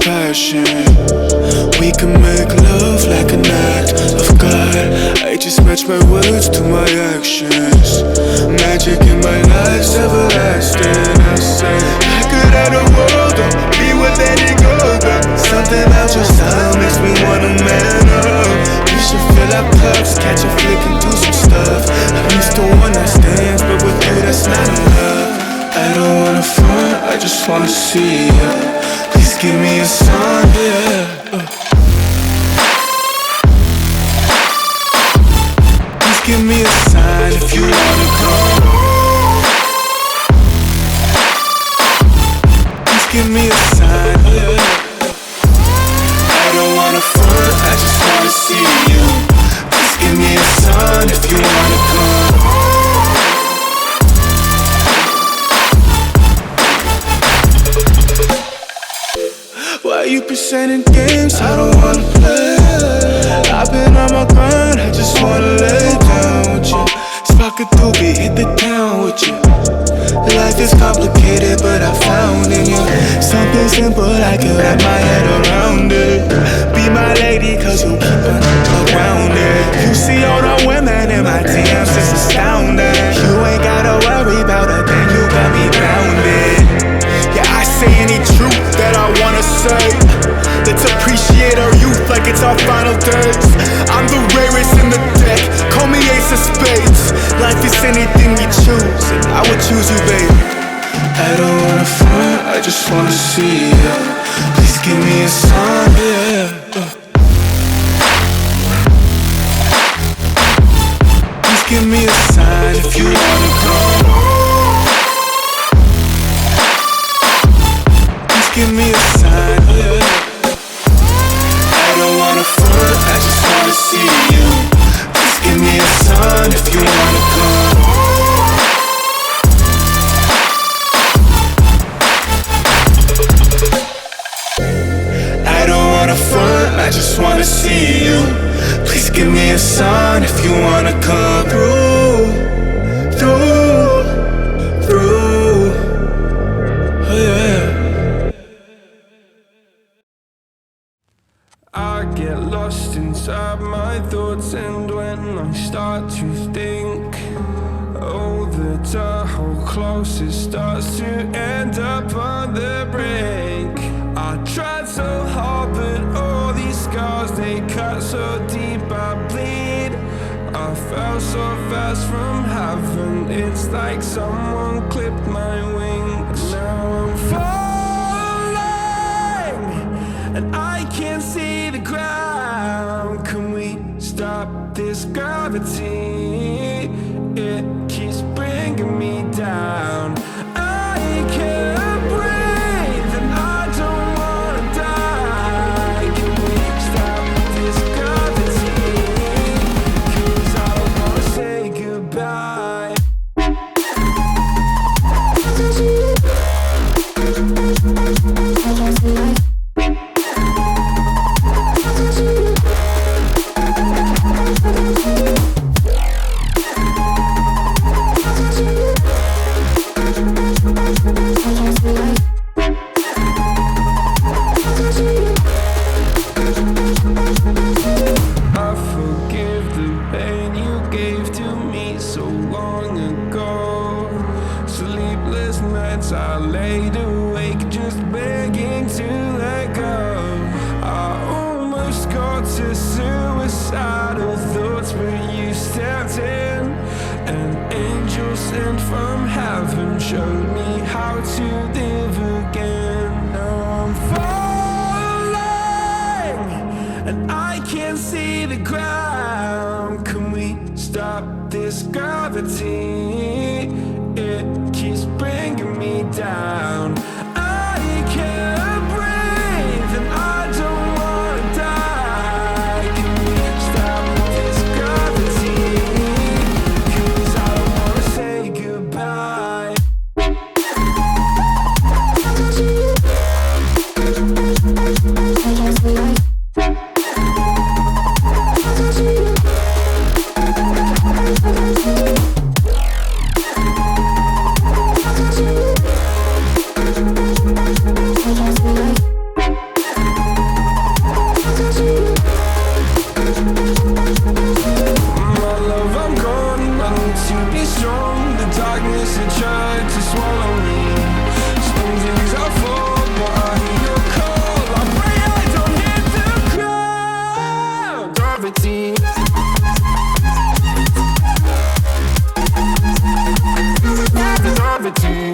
passion. We can make love like an act of God. I just match my words to my actions. Magic in my life's everlasting. I say I could have the world, or be with any girl, but something about your style makes me wanna man up. We should fill our cups, catch a flick and do some stuff. I'm used to one night stands, but with you that's not enough. I don't wanna front, I just wanna see ya. Please give me a sign, yeah. Please give me a sign if you wanna come. Please give me a sign, yeah. I don't wanna front, I just wanna see you. Please give me a sign if you wanna come. Why you presenting games I don't wanna play? I've been on my grind, I just wanna lay down with you. Spark a doobie, hit the town with you. Life is complicated, but I found in you something simple, I can wrap my head around it. Be my lady, cause you keep it around it. You see all the women in my DMs, it's astounding. You ain't gotta worry about a thing, you got me grounded. Yeah, I say any truth that I wanna say. Let's appreciate our youth like it's our final days. I'm the rarest in the deck, call me ace of spades. Life is anything we choose, and I would choose you, babe. I don't wanna front, I just wanna see ya. Please give me a sign, yeah. Please give me a sign if you wanna come. Please give me a sign, yeah. I don't wanna front, I just wanna see you. Please give me a sign if you wanna come. I don't wanna front, I just wanna see you. Please give me a sign if you wanna come through. Oh yeah. I get lost inside my thoughts, and when I start to think, oh, the whole closest starts to end up on the brink. I tried so hard, but all these scars, they cut so deep, I bleed. I fell so fast from heaven, it's like someone clipped my wings. Now I'm falling, and I can't see the ground. Can we stop this gravity? It keeps bringing me down. I can't breathe, and I don't wanna die. Can we stop this gravity? 'Cause I don't wanna say goodbye. I forgive the pain you gave to me so long ago. Sleepless nights I laid awake just begging to let go. I almost got to suicidal thoughts, but you stepped in. An angel sent from heaven showed me how to live again. Now I'm falling, and I can't see the ground. Can we stop this gravity? It keeps bringing me down. I can't breathe, and I don't wanna die. Can we stop this gravity? 'Cause I don't wanna say goodbye. Gravity.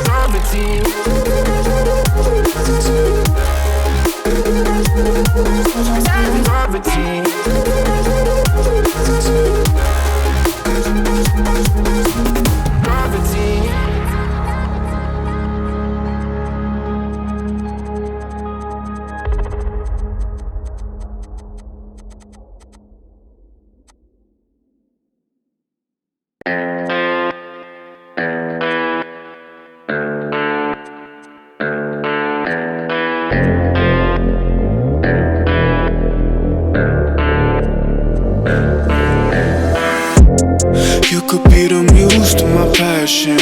Gravity. You could be the muse to my passion.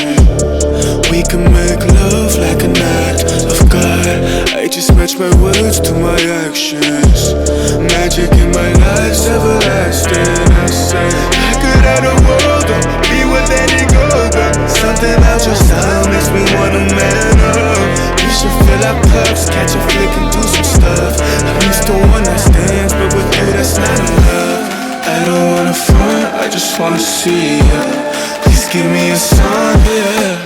We can make love like an act of God. I just match my words to my actions. Magic in my life's everlasting. I say I could have the world or be with any girl, but something about your style makes me wanna man up. We should fill our cups, catch a flick and do some stuff. I'm used to one night stands, but with you that's not enough. I don't wanna front, I just wanna see ya. Please give me a sign, yeah.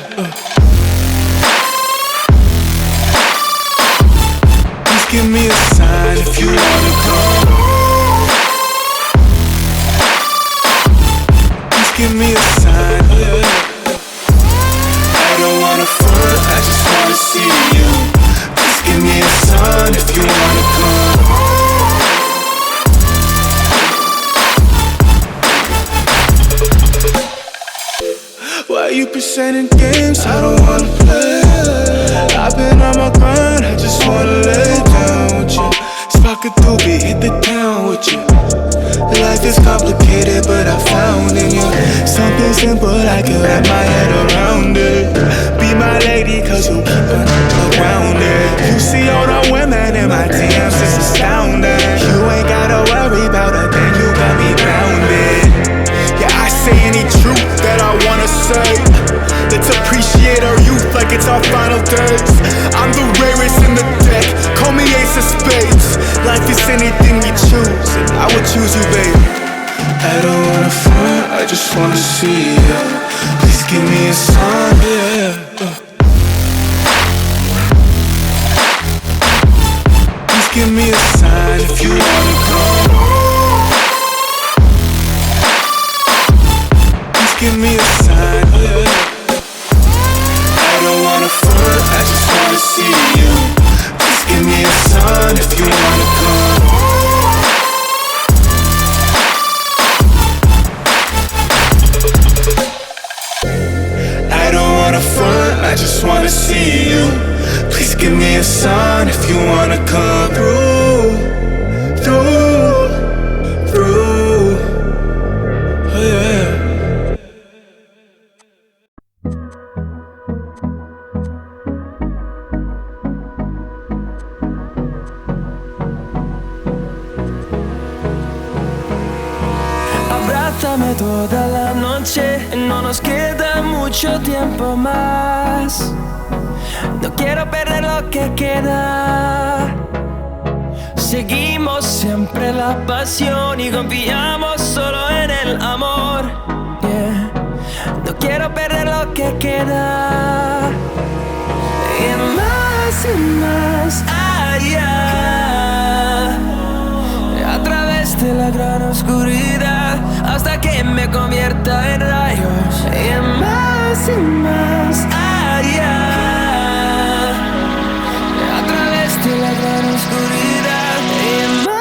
Please give me a sign if you wanna come. Please give me a sign, yeah. I don't wanna front, I just wanna see you. Please give me a sign if you wanna come. Why you presenting games I don't wanna play? I've been on my grind, I just wanna lay down with you. Spark a doobie, hit the town with you. Life is complicated, but I found in you something simple, I can wrap my head around it. Be my lady, cause you keep on around it. You see all the women in my DMs, it's astounding. You ain't gotta worry about a thing, you got me grounded. Yeah, I say any truth that I wanna say. Let's appreciate our youth like it's our final days. I'm the rarest in the deck, call me ace of spades. Life is anything you choose, and I would choose you, baby. I don't wanna front, I just wanna see ya. Please give me a sign, yeah. Please give me a sign if you wanna come. Give me a sign, yeah. I don't wanna front, I just wanna see you. Please give me a sign if you wanna come. I don't wanna front, I just wanna see you. Please give me a sign if you wanna come through. Oh yeah. Abrázame toda la noche, no nos queda mucho tiempo más. No quiero perder lo que queda. Seguimos siempre la pasión y confiamos solo en el amor. Yeah. No quiero perder lo que queda. Y más allá. A través de la gran oscuridad, hasta que me convierta en rayos. Y más allá. A través de la gran oscuridad. Y más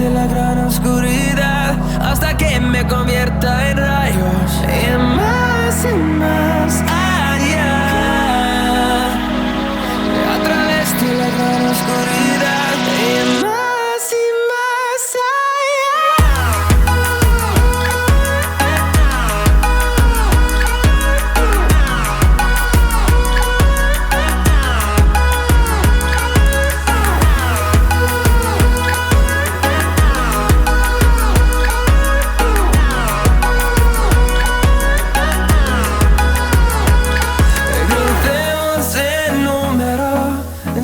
desde la gran oscuridad hasta que me convierta en rayos y más allá. A través de la gran oscuridad y más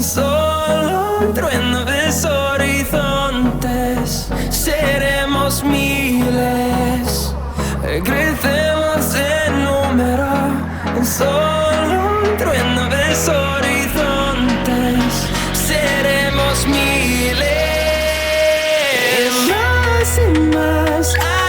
solo un trueno de horizontes, seremos miles, crecemos en número, en solo un trueno de horizontes, seremos miles, más y más.